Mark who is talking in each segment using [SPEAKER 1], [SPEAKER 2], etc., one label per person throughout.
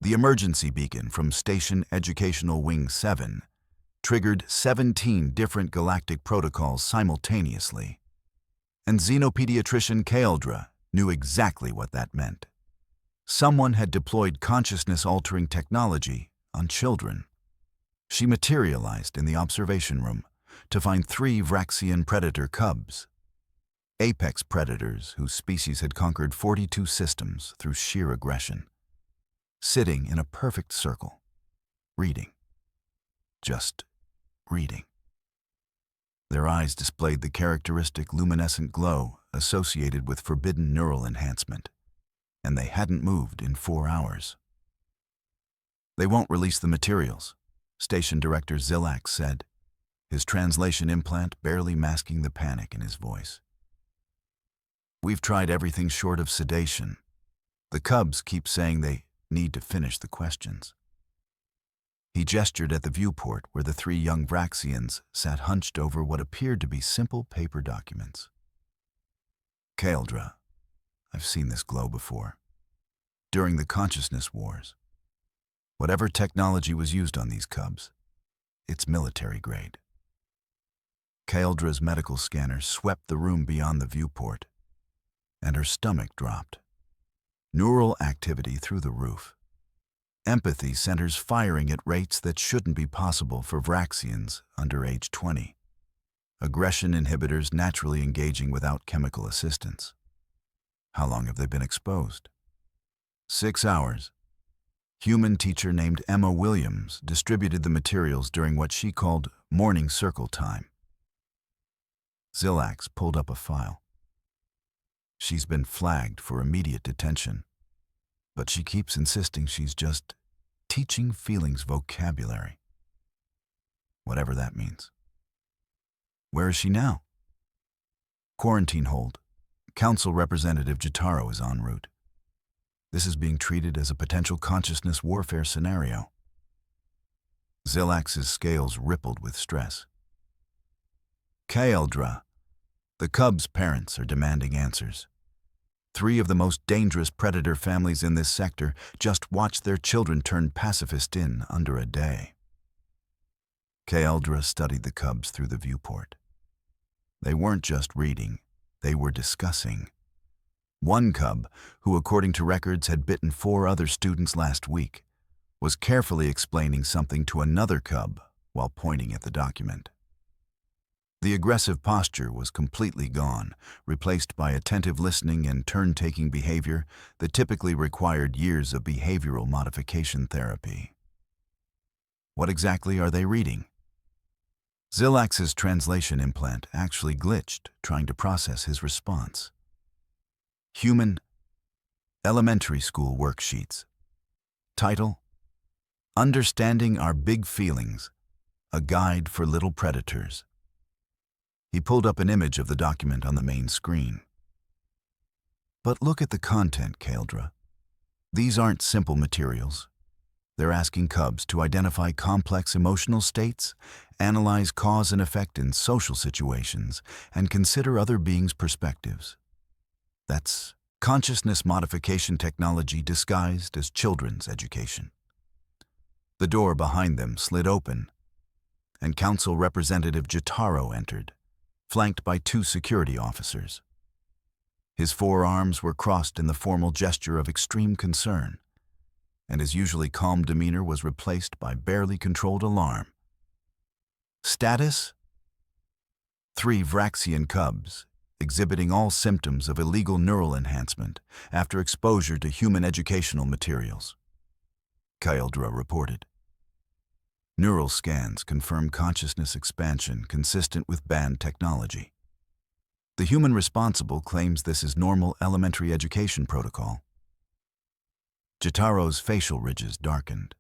[SPEAKER 1] The emergency beacon from Station Educational Wing 7 triggered 17 different galactic protocols simultaneously, and xenopediatrician Kaeldra knew exactly what that meant. Someone had deployed consciousness-altering technology on children. She materialized in the observation room to find 3 Vraxian predator cubs, apex predators whose species had conquered 42 systems through sheer aggression, sitting in a perfect circle, reading. Just reading. Their eyes displayed the characteristic luminescent glow associated with forbidden neural enhancement, and they hadn't moved in 4 hours. "They won't release the materials," Station Director Zilak said, his translation implant barely masking the panic in his voice. "We've tried everything short of sedation. The cubs keep saying they need to finish the questions." He gestured at the viewport where the 3 young Vraxians sat hunched over what appeared to be simple paper documents. "Kaeldra, I've seen this glow before. During the consciousness wars. Whatever technology was used on these cubs, it's military grade." Kaeldra's medical scanner swept the room beyond the viewport, and her stomach dropped. Neural activity through the roof. Empathy centers firing at rates that shouldn't be possible for Vraxians under age 20. Aggression inhibitors naturally engaging without chemical assistance. How long have they been exposed? 6 hours. Human teacher named Emma Williams distributed the materials during what she called morning circle time. Zilax pulled up a file. "She's been flagged for immediate detention, but she keeps insisting she's just teaching feelings vocabulary. Whatever that means." "Where is she now?" "Quarantine hold. Council Representative Jotaro is en route. This is being treated as a potential consciousness warfare scenario." Zilax's scales rippled with stress. "Kaeldra, the cubs' parents are demanding answers. 3 of the most dangerous predator families in this sector just watched their children turn pacifist in under a day." Kaeldra studied the cubs through the viewport. They weren't just reading, they were discussing. One cub, who according to records had bitten 4 other students last week, was carefully explaining something to another cub while pointing at the document. The aggressive posture was completely gone, replaced by attentive listening and turn-taking behavior that typically required years of behavioral modification therapy. "What exactly are they reading?" Zilax's translation implant actually glitched, trying to process his response. "Human Elementary School Worksheets. Title: Understanding Our Big Feelings, A Guide for Little Predators." He pulled up an image of the document on the main screen. "But look at the content, Kaeldra. These aren't simple materials. They're asking cubs to identify complex emotional states, analyze cause and effect in social situations, and consider other beings' perspectives. That's consciousness modification technology disguised as children's education." The door behind them slid open, and Council Representative Jotaro entered, flanked by 2 security officers. His 4 arms were crossed in the formal gesture of extreme concern, and his usually calm demeanor was replaced by barely controlled alarm. "Status? 3 Vraxian cubs, exhibiting all symptoms of illegal neural enhancement after exposure to human educational materials," Kaeldra reported. "Neural scans confirm consciousness expansion consistent with banned technology. The human responsible claims this is normal elementary education protocol." Jotaro's facial ridges darkened.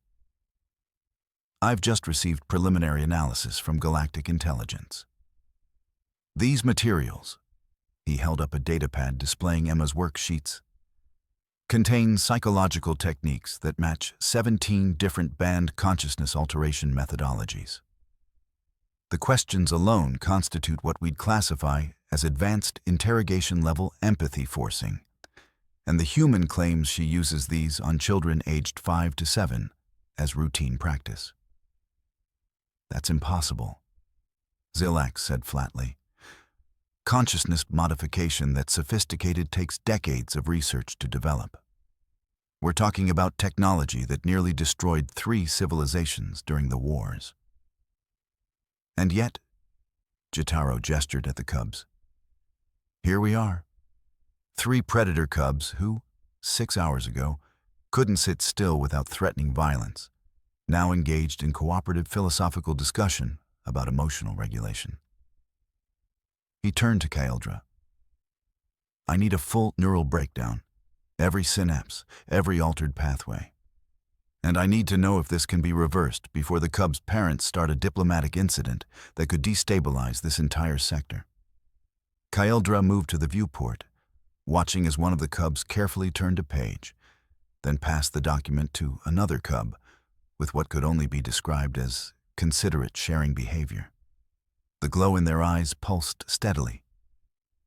[SPEAKER 1] "I've just received preliminary analysis from Galactic Intelligence. These materials," he held up a datapad displaying Emma's worksheets, "contain psychological techniques that match 17 different banned consciousness alteration methodologies. The questions alone constitute what we'd classify as advanced interrogation-level empathy forcing, and the human claims she uses these on children aged 5 to 7 as routine practice. That's impossible, Zilak said flatly. Consciousness modification that's sophisticated takes decades of research to develop. We're talking about technology that nearly destroyed 3 civilizations during the wars. And yet, Jotaro gestured at the cubs. Here we are. 3 predator cubs who, 6 hours ago, couldn't sit still without threatening violence, now engaged in cooperative philosophical discussion about emotional regulation. He turned to Kaeldra. I need a full neural breakdown, every synapse, every altered pathway. And I need to know if this can be reversed before the cubs' parents start a diplomatic incident that could destabilize this entire sector. Kaeldra moved to the viewport, watching as one of the cubs carefully turned a page, then passed the document to another cub with what could only be described as considerate sharing behavior. The glow in their eyes pulsed steadily,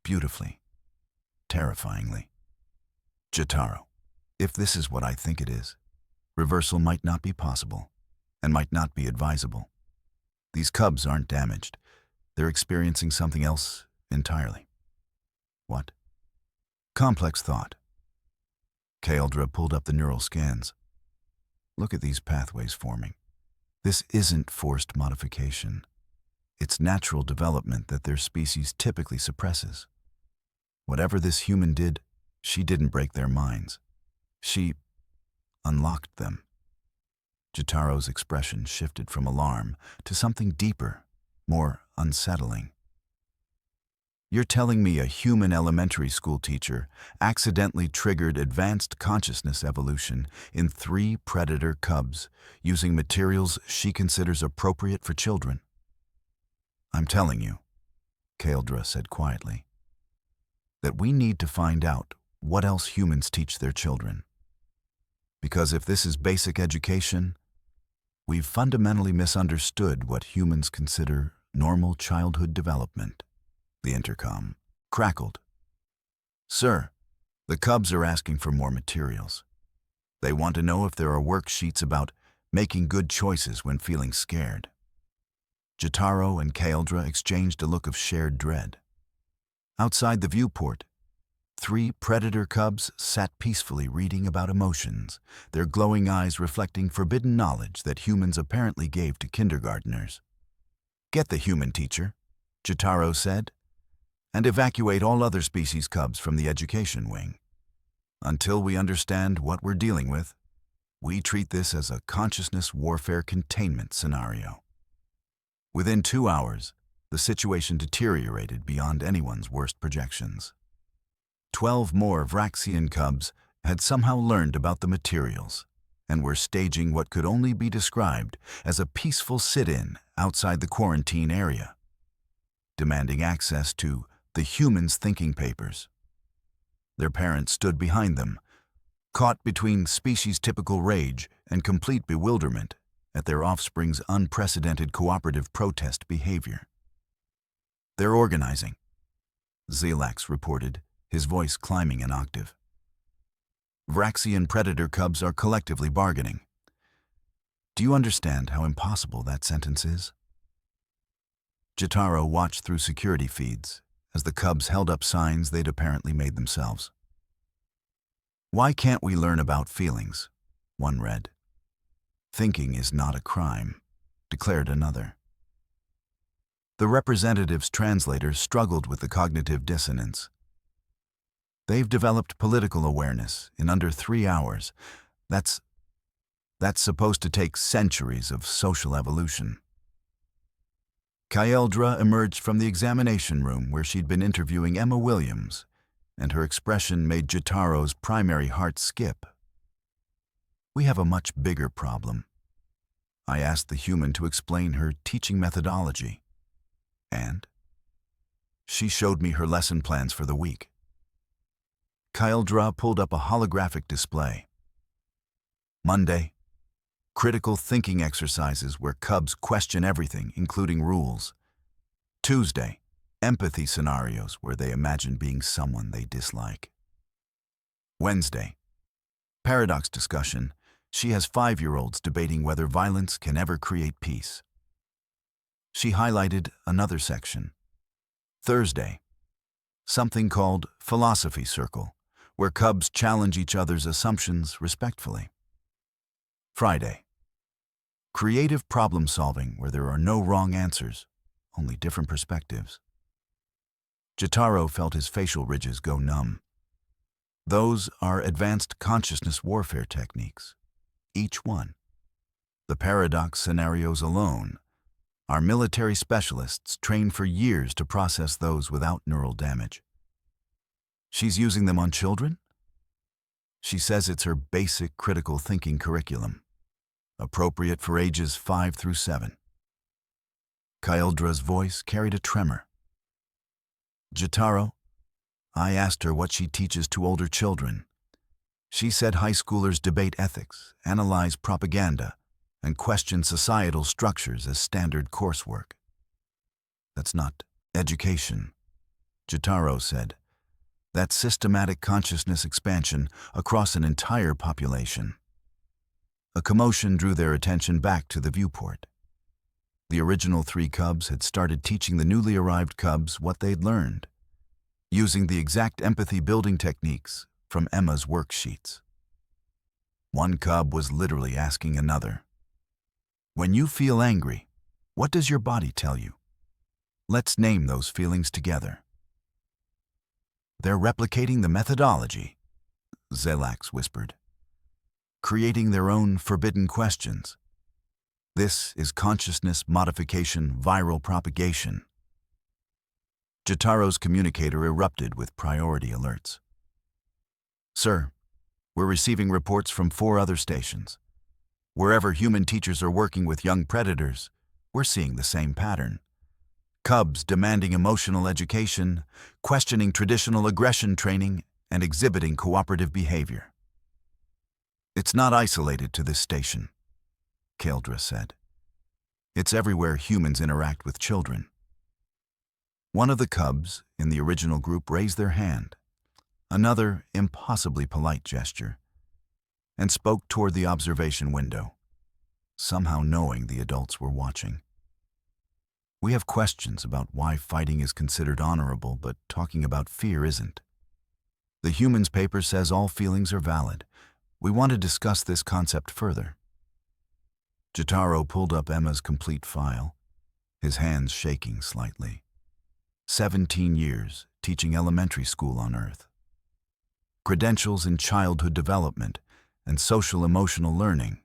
[SPEAKER 1] beautifully, terrifyingly. Jotaro, if this is what I think it is, reversal might not be possible and might not be advisable. These cubs aren't damaged. They're experiencing something else entirely. What? Complex thought. Kaeldra pulled up the neural scans. Look at these pathways forming. This isn't forced modification. It's natural development that their species typically suppresses. Whatever this human did, she didn't break their minds. She unlocked them. Jotaro's expression shifted from alarm to something deeper, more unsettling. You're telling me a human elementary school teacher accidentally triggered advanced consciousness evolution in 3 predator cubs using materials she considers appropriate for children? I'm telling you, Kaeldra said quietly, that we need to find out what else humans teach their children. Because if this is basic education, we've fundamentally misunderstood what humans consider normal childhood development. The intercom crackled. Sir, the cubs are asking for more materials. They want to know if there are worksheets about making good choices when feeling scared. Jotaro and Kaeldra exchanged a look of shared dread. Outside the viewport, 3 predator cubs sat peacefully reading about emotions, their glowing eyes reflecting forbidden knowledge that humans apparently gave to kindergarteners. Get the human teacher, Jotaro said, and evacuate all other species cubs from the education wing. Until we understand what we're dealing with, we treat this as a consciousness warfare containment scenario. Within 2 hours, the situation deteriorated beyond anyone's worst projections. 12 more Vraxian cubs had somehow learned about the materials and were staging what could only be described as a peaceful sit-in outside the quarantine area, demanding access to the humans' thinking papers. Their parents stood behind them, caught between species-typical rage and complete bewilderment at their offspring's unprecedented cooperative protest behavior. They're organizing, Zelax reported, his voice climbing an octave. Vraxian predator cubs are collectively bargaining. Do you understand how impossible that sentence is? Jotaro watched through security feeds as the cubs held up signs they'd apparently made themselves. Why can't we learn about feelings? One read. Thinking is not a crime, declared another. The representative's translators struggled with the cognitive dissonance. They've developed political awareness in under 3 hours. That's supposed to take centuries of social evolution. Kaeldra emerged from the examination room where she'd been interviewing Emma Williams, and her expression made Jotaro's primary heart skip. We have a much bigger problem. I asked the human to explain her teaching methodology. And she showed me her lesson plans for the week. Kaeldra pulled up a holographic display. Monday, critical thinking exercises where cubs question everything, including rules. Tuesday, empathy scenarios where they imagine being someone they dislike. Wednesday. Paradox discussion. She has 5-year-olds debating whether violence can ever create peace. She highlighted another section. Thursday. Something called Philosophy Circle, where cubs challenge each other's assumptions respectfully. Friday. Creative problem solving, where there are no wrong answers, only different perspectives. Jotaro felt his facial ridges go numb. Those are advanced consciousness warfare techniques, each one. The paradox scenarios alone are military specialists trained for years to process those without neural damage. She's using them on children? She says it's her basic critical thinking curriculum, appropriate for ages 5 through 7. Kyeldra's voice carried a tremor. Jotaro, I asked her what she teaches to older children. She said high schoolers debate ethics, analyze propaganda, and question societal structures as standard coursework. That's not education, Jotaro said. That's systematic consciousness expansion across an entire population. A commotion drew their attention back to the viewport. The original 3 cubs had started teaching the newly arrived cubs what they'd learned, using the exact empathy-building techniques from Emma's worksheets. One cub was literally asking another, when you feel angry, what does your body tell you? Let's name those feelings together. They're replicating the methodology, Zelax whispered, creating their own forbidden questions. This is consciousness modification viral propagation. Jotaro's communicator erupted with priority alerts. Sir, we're receiving reports from 4 other stations. Wherever human teachers are working with young predators, we're seeing the same pattern. Cubs demanding emotional education, questioning traditional aggression training, and exhibiting cooperative behavior. It's not isolated to this station, Kyldra said. It's everywhere humans interact with children. One of the cubs in the original group raised their hand, another impossibly polite gesture, and spoke toward the observation window, somehow knowing the adults were watching. We have questions about why fighting is considered honorable, but talking about fear isn't. The Humans paper says all feelings are valid. We want to discuss this concept further. Jotaro pulled up Emma's complete file, his hands shaking slightly. 17 years teaching elementary school on Earth. Credentials in childhood development and social-emotional learning.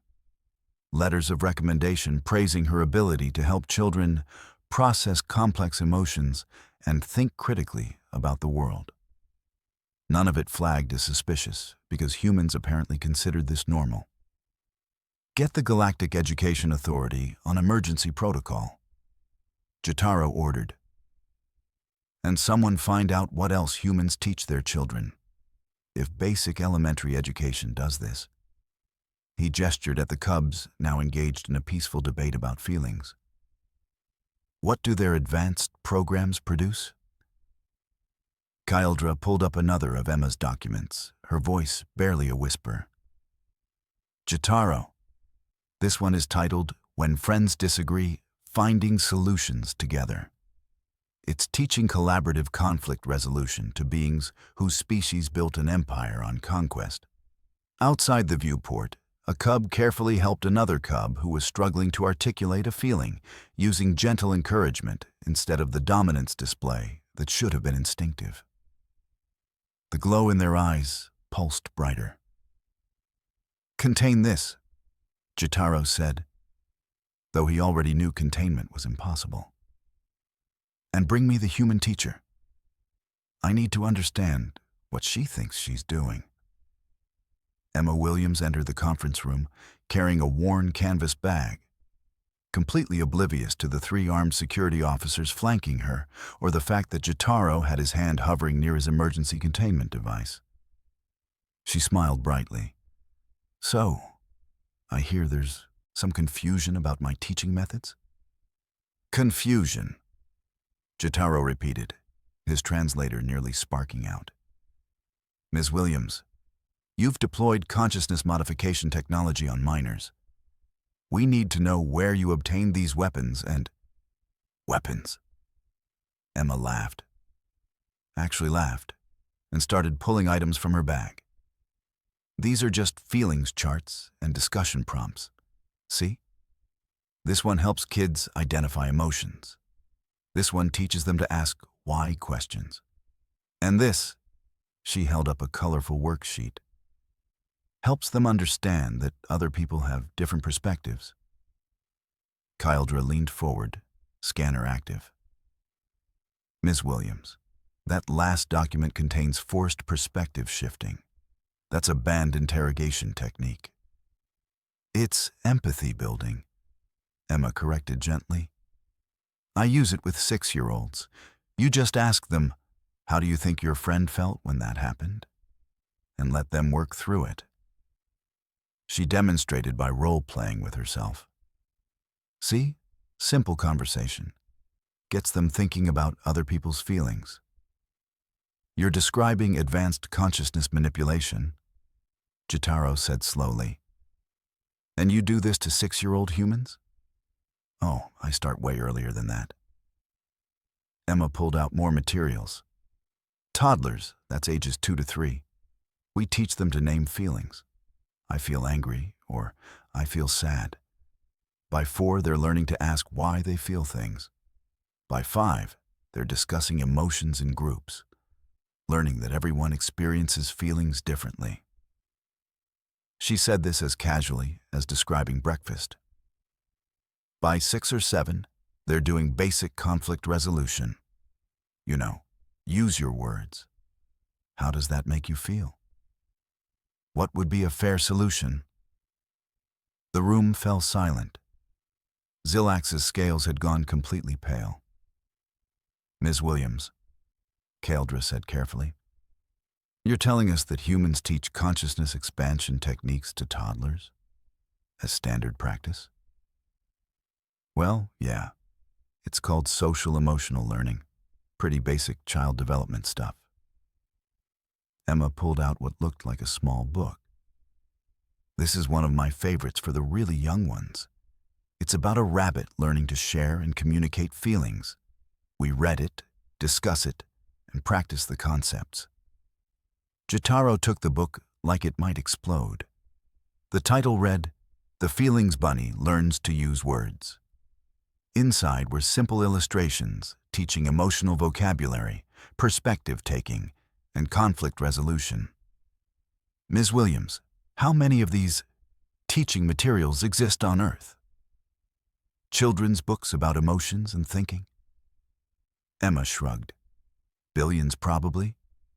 [SPEAKER 1] Letters of recommendation praising her ability to help children process complex emotions and think critically about the world. None of it flagged as suspicious because humans apparently considered this normal. Get the Galactic Education Authority on emergency protocol, Jotaro ordered. And someone find out what else humans teach their children, if basic elementary education does this. He gestured at the cubs, now engaged in a peaceful debate about feelings. What do their advanced programs produce? Kyldra pulled up another of Emma's documents, her voice barely a whisper. Jotaro, this one is titled, When Friends Disagree, Finding Solutions Together. It's teaching collaborative conflict resolution to beings whose species built an empire on conquest. Outside the viewport, a cub carefully helped another cub who was struggling to articulate a feeling, using gentle encouragement instead of the dominance display that should have been instinctive. The glow in their eyes pulsed brighter. Contain this, Jotaro said, though he already knew containment was impossible. And bring me the human teacher. I need to understand what she thinks she's doing. Emma Williams entered the conference room, carrying a worn canvas bag, completely oblivious to the 3 armed security officers flanking her, or the fact that Jotaro had his hand hovering near his emergency containment device. She smiled brightly. So, I hear there's some confusion about my teaching methods? Confusion, Jotaro repeated, his translator nearly sparking out. Ms. Williams, You've deployed consciousness modification technology on minors. We need to know where you obtained these weapons and... Weapons? Emma laughed. Actually laughed, and started pulling items from her bag. These are just feelings charts and discussion prompts. See? This one helps kids identify emotions. This one teaches them to ask why questions. And this, she held up a colorful worksheet, helps them understand that other people have different perspectives. Kyldra leaned forward, scanner active. Ms. Williams, that last document contains forced perspective shifting. That's a banned interrogation technique. It's empathy building, Emma corrected gently. I use it with 6-year-olds. You just ask them, how do you think your friend felt when that happened? And let them work through it. She demonstrated by role-playing with herself. See? Simple conversation. Gets them thinking about other people's feelings. You're describing advanced consciousness manipulation, Jotaro said slowly. And you do this to 6-year-old humans? Oh, I start way earlier than that. Emma pulled out more materials. Toddlers, that's ages 2 to 3. We teach them to name feelings. I feel angry, or I feel sad. By 4, they're learning to ask why they feel things. By 5, they're discussing emotions in groups, learning that everyone experiences feelings differently. She said this as casually as describing breakfast. By 6 or 7, they're doing basic conflict resolution. You know, use your words. How does that make you feel? What would be a fair solution? The room fell silent. Zilax's scales had gone completely pale. Ms. Williams, Kyldra said carefully, you're telling us that humans teach consciousness expansion techniques to toddlers as standard practice? Well, yeah. It's called social emotional learning. Pretty basic child development stuff. Emma pulled out what looked like a small book. This is one of my favorites for the really young ones. It's about a rabbit learning to share and communicate feelings. We read it, discuss it, and practice the concepts. Jotaro took the book like it might explode. The title read, The Feelings Bunny Learns to Use Words. Inside were simple illustrations teaching emotional vocabulary, perspective taking, and conflict resolution. Ms. Williams, how many of these teaching materials exist on Earth? Children's books about emotions and thinking? Emma shrugged. Billions, probably.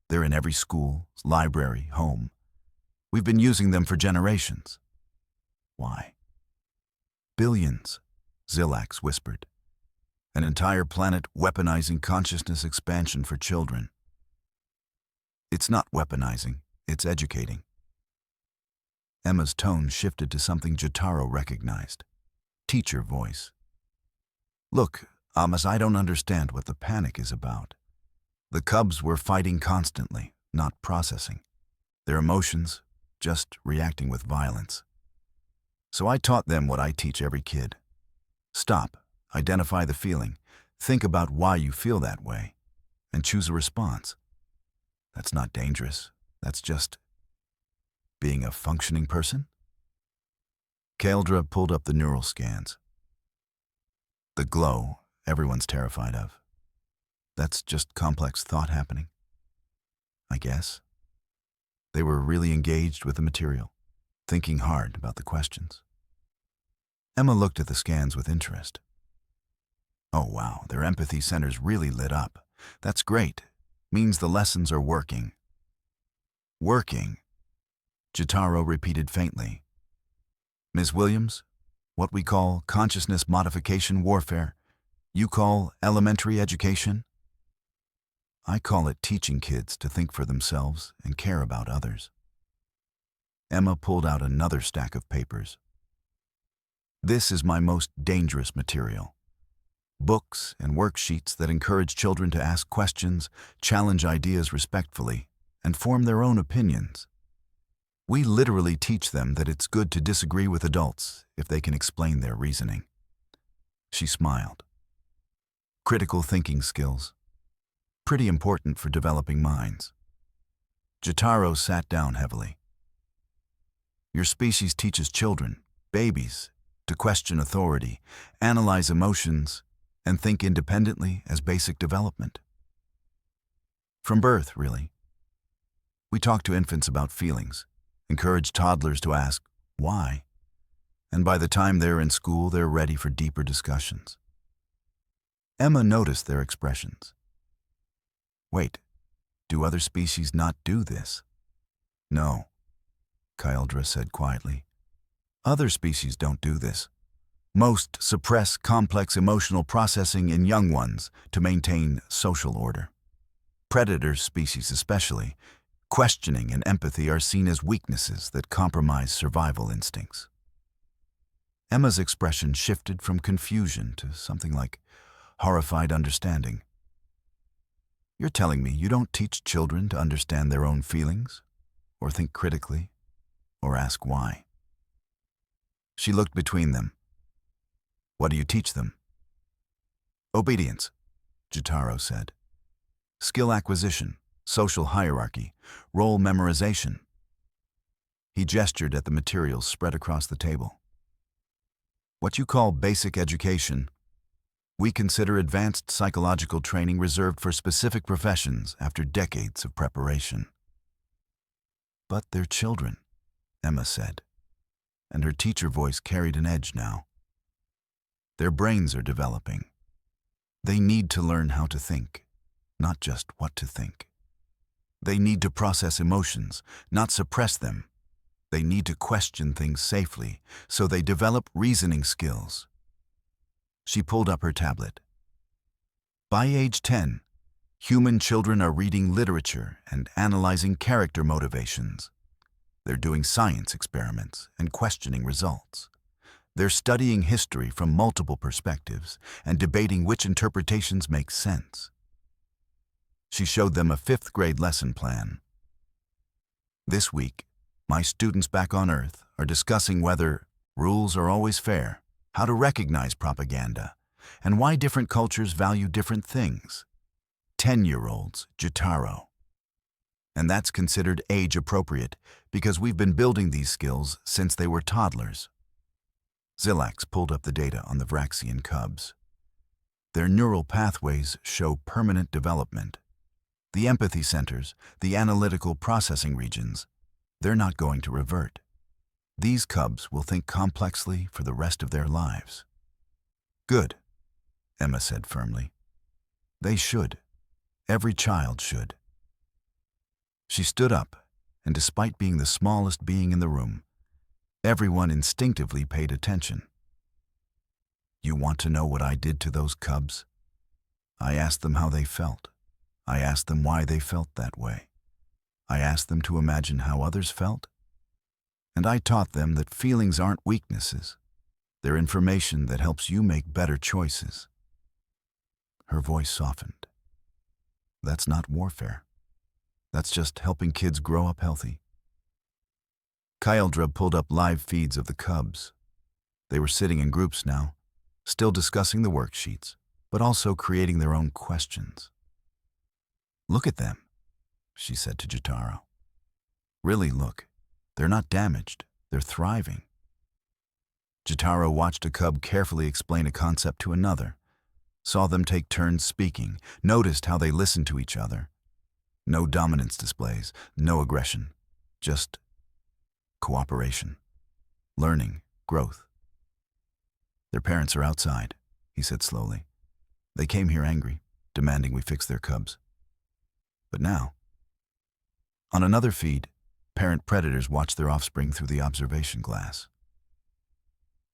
[SPEAKER 1] They're in every school, library, home. We've been using them for generations. Why? Billions, Zilax whispered. An entire planet weaponizing consciousness expansion for children. It's not weaponizing, it's educating. Emma's tone shifted to something Jotaro recognized. Teacher voice. Look, Amos, I don't understand what the panic is about. The cubs were fighting constantly, not processing. Their emotions, just reacting with violence. So I taught them what I teach every kid. Stop, identify the feeling, think about why you feel that way, and choose a response. That's not dangerous. That's just being a functioning person. Kyldra pulled up the neural scans. The glow everyone's terrified of. That's just complex thought happening. I guess. They were really engaged with the material, thinking hard about the questions. Emma looked at the scans with interest. Oh wow, their empathy centers really lit up. That's great. Means the lessons are working. Working, Jotaro repeated faintly. Ms. Williams, what we call consciousness modification warfare, you call elementary education? I call it teaching kids to think for themselves and care about others. Emma pulled out another stack of papers. This is my most dangerous material. Books and worksheets that encourage children to ask questions, challenge ideas respectfully, and form their own opinions. We literally teach them that it's good to disagree with adults if they can explain their reasoning. She smiled. Critical thinking skills. Pretty important for developing minds. Jotaro sat down heavily. Your species teaches children, babies, to question authority, analyze emotions, and think independently as basic development. From birth, really. We talk to infants about feelings, encourage toddlers to ask, why? And by the time they're in school, they're ready for deeper discussions. Emma noticed their expressions. Wait, do other species not do this? No, Kyldra said quietly. Other species don't do this. Most suppress complex emotional processing in young ones to maintain social order. Predator species especially, questioning and empathy are seen as weaknesses that compromise survival instincts. Emma's expression shifted from confusion to something like horrified understanding. You're telling me you don't teach children to understand their own feelings, or think critically, or ask why? She looked between them. What do you teach them? Obedience, Jotaro said. Skill acquisition, social hierarchy, role memorization. He gestured at the materials spread across the table. What you call basic education, we consider advanced psychological training reserved for specific professions after decades of preparation. But they're children, Emma said, and her teacher voice carried an edge now. Their brains are developing. They need to learn how to think, not just what to think. They need to process emotions, not suppress them. They need to question things safely, so they develop reasoning skills. She pulled up her tablet. By age 10, human children are reading literature and analyzing character motivations. They're doing science experiments and questioning results. They're studying history from multiple perspectives and debating which interpretations make sense. She showed them a 5th grade lesson plan. This week, my students back on Earth are discussing whether rules are always fair, how to recognize propaganda, and why different cultures value different things. 10-year-olds, Jotaro. And that's considered age-appropriate because we've been building these skills since they were toddlers. Zilax pulled up the data on the Vraxian cubs. Their neural pathways show permanent development. The empathy centers, the analytical processing regions, they're not going to revert. These cubs will think complexly for the rest of their lives. Good, Emma said firmly. They should. Every child should. She stood up, and despite being the smallest being in the room, everyone instinctively paid attention. You want to know what I did to those cubs? I asked them how they felt. I asked them why they felt that way. I asked them to imagine how others felt. And I taught them that feelings aren't weaknesses. They're information that helps you make better choices. Her voice softened. That's not warfare. That's just helping kids grow up healthy. Kyldra pulled up live feeds of the cubs. They were sitting in groups now, still discussing the worksheets, but also creating their own questions. Look at them, she said to Jotaro. Really look. They're not damaged. They're thriving. Jotaro watched a cub carefully explain a concept to another, saw them take turns speaking, noticed how they listened to each other. No dominance displays, no aggression, just cooperation, learning, growth. Their parents are outside, he said slowly. They came here angry, demanding we fix their cubs. But now, on another feed, parent predators watched their offspring through the observation glass.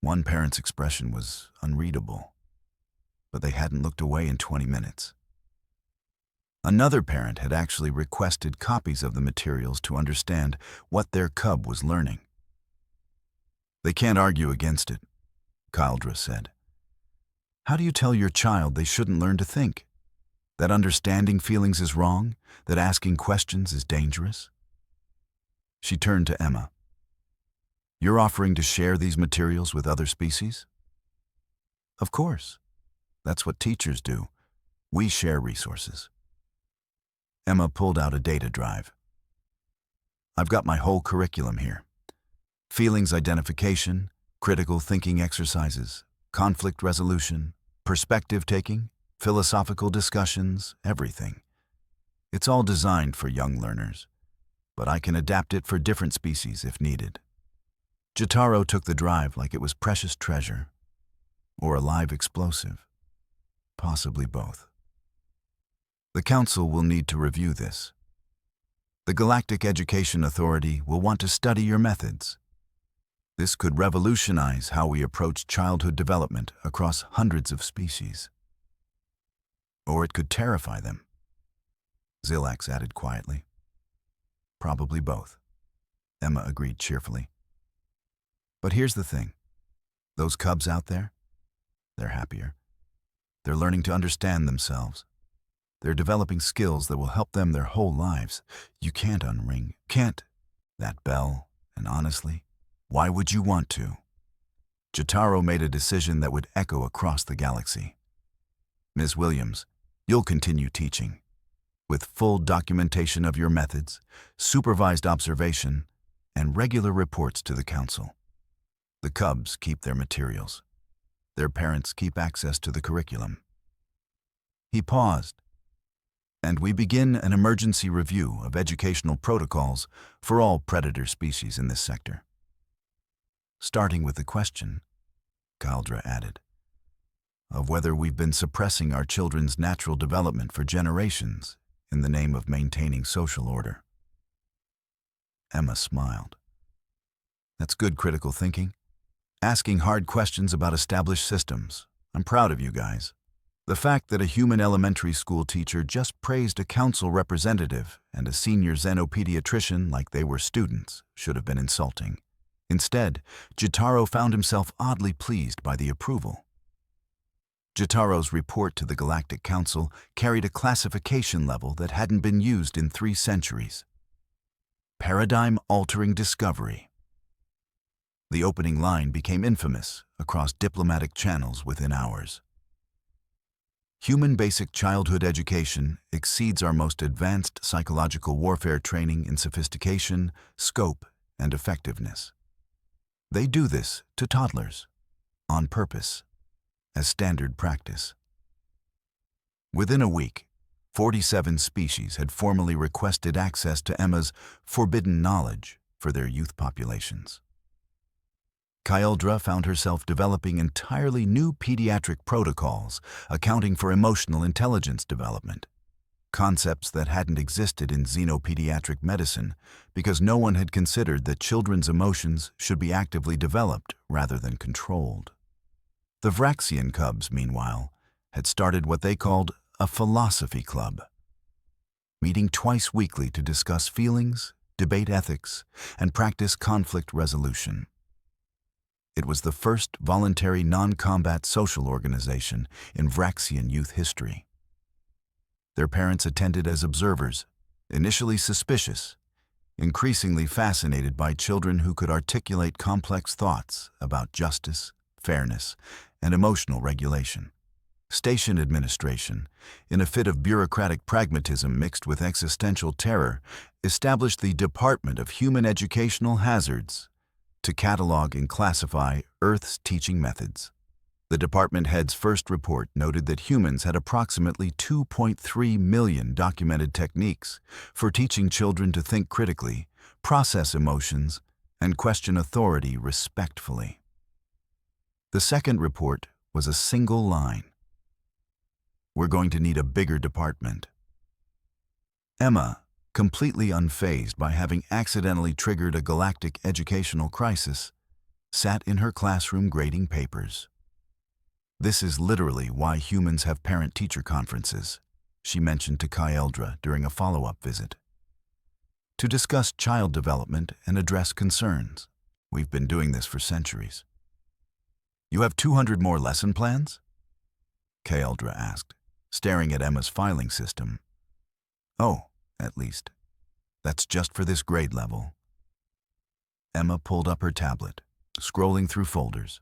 [SPEAKER 1] One parent's expression was unreadable, but they hadn't looked away in 20 minutes. Another parent had actually requested copies of the materials to understand what their cub was learning. They can't argue against it, Kyldra said. How do you tell your child they shouldn't learn to think? That understanding feelings is wrong? That asking questions is dangerous? She turned to Emma. You're offering to share these materials with other species? Of course. That's what teachers do. We share resources. Emma pulled out a data drive. I've got my whole curriculum here. Feelings identification, critical thinking exercises, conflict resolution, perspective taking, philosophical discussions, everything. It's all designed for young learners, but I can adapt it for different species if needed. Jotaro took the drive like it was precious treasure, or a live explosive, possibly both. The Council will need to review this. The Galactic Education Authority will want to study your methods. This could revolutionize how we approach childhood development across hundreds of species. Or it could terrify them, Zilax added quietly. Probably both, Emma agreed cheerfully. But here's the thing. Those cubs out there, they're happier. They're learning to understand themselves. They're developing skills that will help them their whole lives. You can't unring, can't that bell, and honestly, why would you want to? Jotaro made a decision that would echo across the galaxy. Ms. Williams, you'll continue teaching, with full documentation of your methods, supervised observation, and regular reports to the Council. The cubs keep their materials. Their parents keep access to the curriculum. He paused, and we begin an emergency review of educational protocols for all predator species in this sector. Starting with the question, Kaldra added, of whether we've been suppressing our children's natural development for generations in the name of maintaining social order. Emma smiled. That's good critical thinking. Asking hard questions about established systems. I'm proud of you guys. The fact that a human elementary school teacher just praised a council representative and a senior xenopediatrician like they were students should have been insulting. Instead, Jotaro found himself oddly pleased by the approval. Jotaro's report to the Galactic Council carried a classification level that hadn't been used in 3 centuries. Paradigm-altering discovery. The opening line became infamous across diplomatic channels within hours. Human basic childhood education exceeds our most advanced psychological warfare training in sophistication, scope, and effectiveness. They do this to toddlers, on purpose, as standard practice. Within a week, 47 species had formally requested access to Emma's forbidden knowledge for their youth populations. Kaldra found herself developing entirely new pediatric protocols accounting for emotional intelligence development, concepts that hadn't existed in xenopediatric medicine because no one had considered that children's emotions should be actively developed rather than controlled. The Vraxian cubs, meanwhile, had started what they called a philosophy club, meeting twice weekly to discuss feelings, debate ethics, and practice conflict resolution. It was the first voluntary non-combat social organization in Vraxian youth history. Their parents attended as observers, initially suspicious, increasingly fascinated by children who could articulate complex thoughts about justice, fairness, and emotional regulation. Station administration, in a fit of bureaucratic pragmatism mixed with existential terror, established the Department of Human Educational Hazards to catalog and classify Earth's teaching methods. The department head's first report noted that humans had approximately 2.3 million documented techniques for teaching children to think critically, process emotions, and question authority respectfully. The second report was a single line. We're going to need a bigger department. Emma, completely unfazed by having accidentally triggered a galactic educational crisis, sat in her classroom grading papers. This is literally why humans have parent-teacher conferences, she mentioned to Kaldra during a follow-up visit. To discuss child development and address concerns. We've been doing this for centuries. You have 200 more lesson plans? Kaldra asked, staring at Emma's filing system. Oh, at least. That's just for this grade level. Emma pulled up her tablet, scrolling through folders.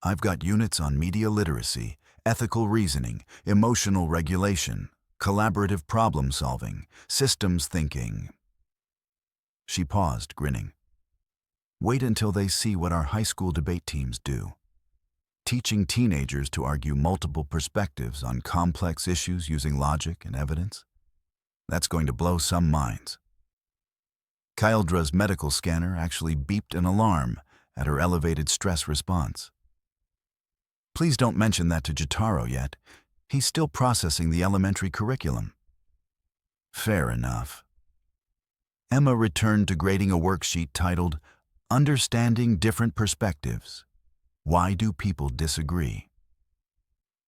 [SPEAKER 1] I've got units on media literacy, ethical reasoning, emotional regulation, collaborative problem solving, systems thinking. She paused, grinning. Wait until they see what our high school debate teams do. Teaching teenagers to argue multiple perspectives on complex issues using logic and evidence. That's going to blow some minds. Kyledra's medical scanner actually beeped an alarm at her elevated stress response. Please don't mention that to Jotaro yet. He's still processing the elementary curriculum. Fair enough. Emma returned to grading a worksheet titled, Understanding Different Perspectives. Why do people disagree?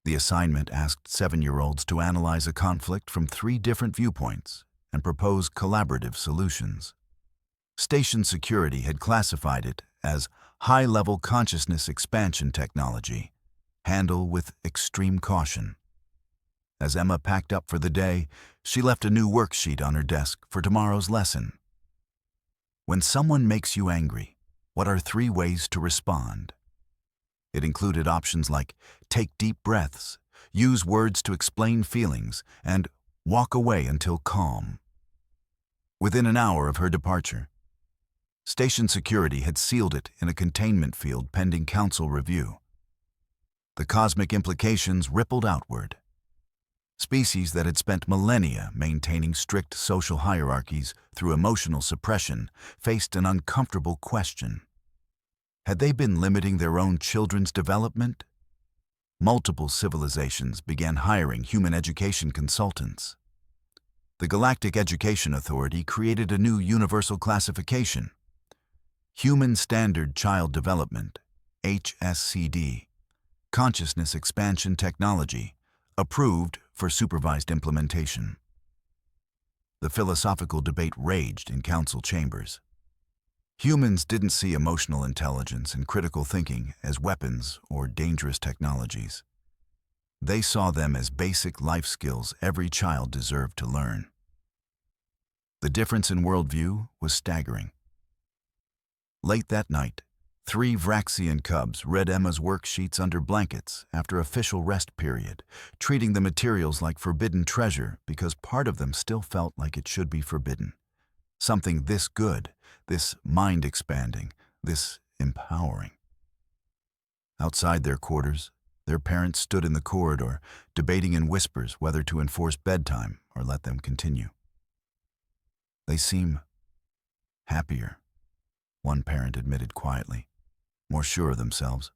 [SPEAKER 1] The assignment asked 7-year-olds to analyze a conflict from 3 different viewpoints and propose collaborative solutions. Station security had classified it as high-level consciousness expansion technology. Handle with extreme caution. As Emma packed up for the day, she left a new worksheet on her desk for tomorrow's lesson. When someone makes you angry, what are 3 ways to respond? It included options like take deep breaths, use words to explain feelings, and walk away until calm. Within an hour of her departure, station security had sealed it in a containment field pending council review. The cosmic implications rippled outward. Species that had spent millennia maintaining strict social hierarchies through emotional suppression faced an uncomfortable question. Had they been limiting their own children's development? Multiple civilizations began hiring human education consultants. The Galactic Education Authority created a new universal classification, Human Standard Child Development, HSCD. Consciousness Expansion Technology, approved for supervised implementation. The philosophical debate raged in council chambers. Humans didn't see emotional intelligence and critical thinking as weapons or dangerous technologies. They saw them as basic life skills every child deserved to learn. The difference in worldview was staggering. Late that night, 3 Vraxian cubs read Emma's worksheets under blankets after official rest period, treating the materials like forbidden treasure because part of them still felt like it should be forbidden. Something this good, this mind-expanding, this empowering. Outside their quarters, their parents stood in the corridor, debating in whispers whether to enforce bedtime or let them continue. They seem happier, one parent admitted quietly. More sure of themselves,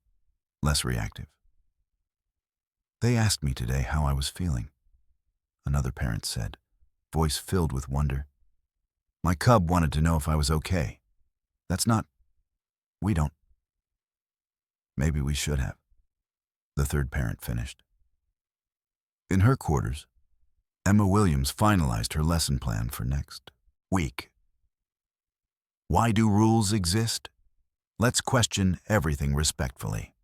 [SPEAKER 1] less reactive. They asked me today how I was feeling, another parent said, voice filled with wonder. My cub wanted to know if I was okay. That's not... We don't... Maybe we should have, the third parent finished. In her quarters, Emma Williams finalized her lesson plan for next week. Why do rules exist? Let's question everything respectfully.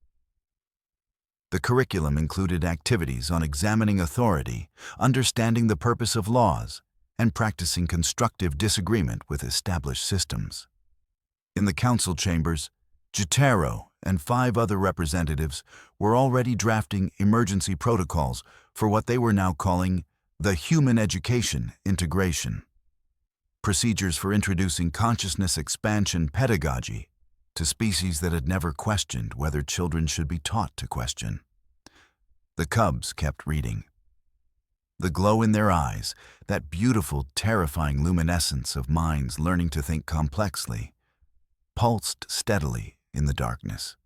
[SPEAKER 1] The curriculum included activities on examining authority, understanding the purpose of laws, and practicing constructive disagreement with established systems. In the council chambers, Jotaro and 5 other representatives were already drafting emergency protocols for what they were now calling the human education integration. Procedures for introducing consciousness expansion pedagogy to species that had never questioned whether children should be taught to question. The cubs kept reading. The glow in their eyes, that beautiful, terrifying luminescence of minds learning to think complexly, pulsed steadily in the darkness.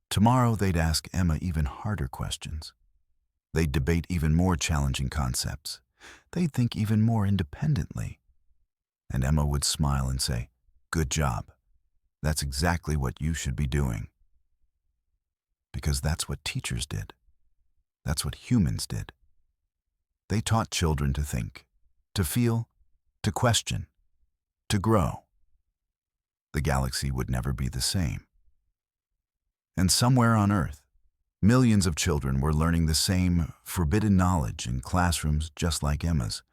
[SPEAKER 1] Tomorrow they'd ask Emma even harder questions. They'd debate even more challenging concepts. They'd think even more independently. And Emma would smile and say, "Good job. That's exactly what you should be doing." Because that's what teachers did. That's what humans did. They taught children to think, to feel, to question, to grow. The galaxy would never be the same. And somewhere on Earth, millions of children were learning the same forbidden knowledge in classrooms just like Emma's,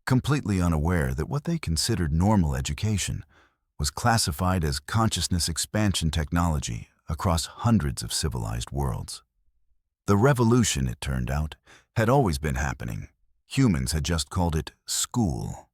[SPEAKER 1] completely unaware that what they considered normal education was classified as consciousness expansion technology across hundreds of civilized worlds. The revolution, it turned out, had always been happening. Humans had just called it school.